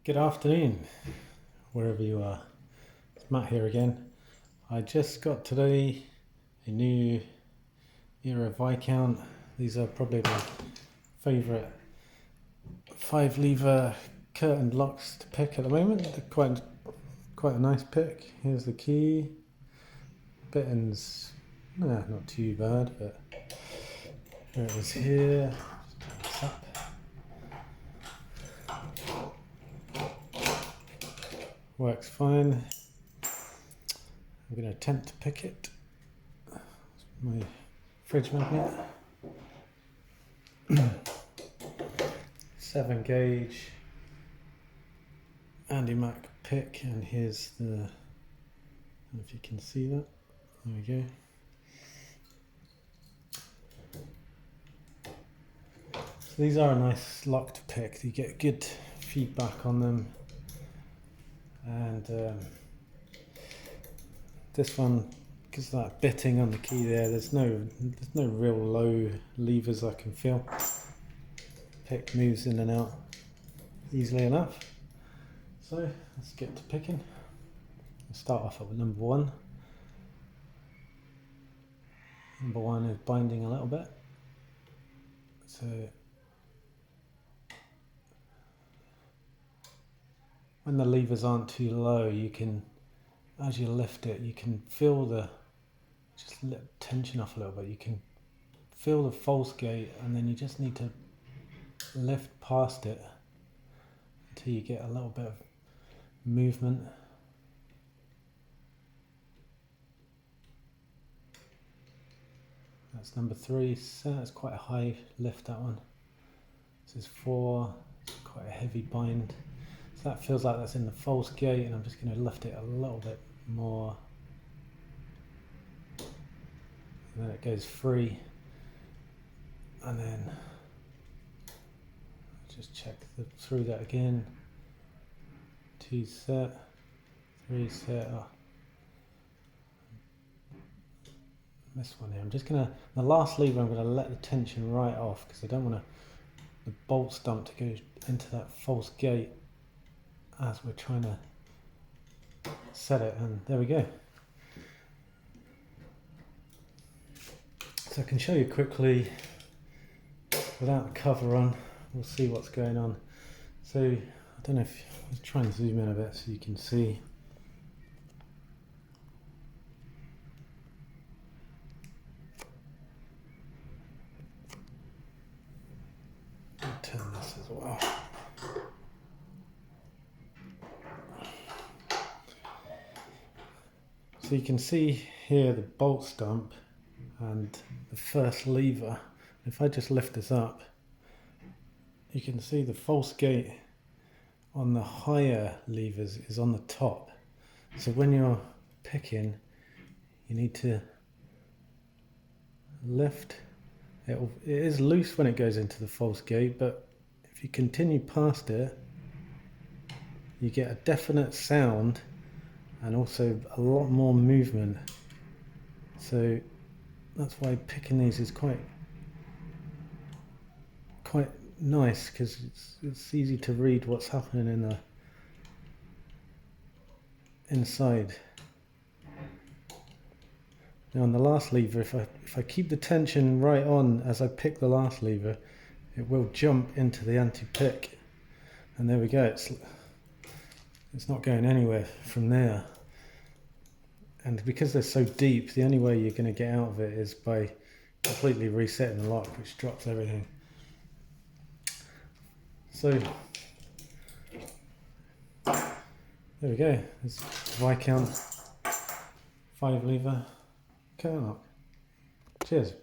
Good afternoon, wherever you are. It's Matt here again. I just got today a new era Viscount. These are probably my favourite 5-lever curtain locks to pick at the moment. They're quite a nice pick. Here's the key. Bitting's not too bad, but there it is here. Just turn this up. Works fine. I'm going to attempt to pick it. My fridge magnet. 7 gauge Andy Mac pick, and here's the, I don't know if you can see that. There we go. So these are a nice lock to pick. You get good feedback on them. And this one, because of that bitting on the key there, there's no real low levers I can feel. Pick moves in and out easily enough. So let's get to picking. I'll start off with number 1. Number 1 is binding a little bit. So when the levers aren't too low, you can, as you lift it, you can feel just let tension off a little bit. You can feel the false gate, and then you just need to lift past it until you get a little bit of movement. That's number 3. So that's quite a high lift, that one. This is 4. It's quite a heavy bind. So that feels like that's in the false gate, and I'm just going to lift it a little bit more. And then it goes free. And then just check through that again. 2 set, 3 set. Oh. This one here. I'm just going to, the last lever I'm going to let the tension right off, because I don't want the bolt stump to go into that false gate as we're trying to set it, and there we go. So I can show you quickly without the cover on. We'll see what's going on. So I don't know if I'll try and zoom in a bit so you can see. I'll turn this as well. So you can see here the bolt stump and the first lever. If I just lift this up, you can see the false gate on the higher levers is on the top. So when you're picking, you need to lift. It is loose when it goes into the false gate, but if you continue past it, you get a definite sound and also a lot more movement. So that's why picking these is quite nice, because it's easy to read what's happening in the inside. Now on the last lever, if I keep the tension right on as I pick the last lever, it will jump into the anti-pick, and there we go. It's not going anywhere from there. And because they're so deep, the only way you're going to get out of it is by completely resetting the lock, which drops everything. So there we go. It's Viscount 5-lever curtain lock. Cheers.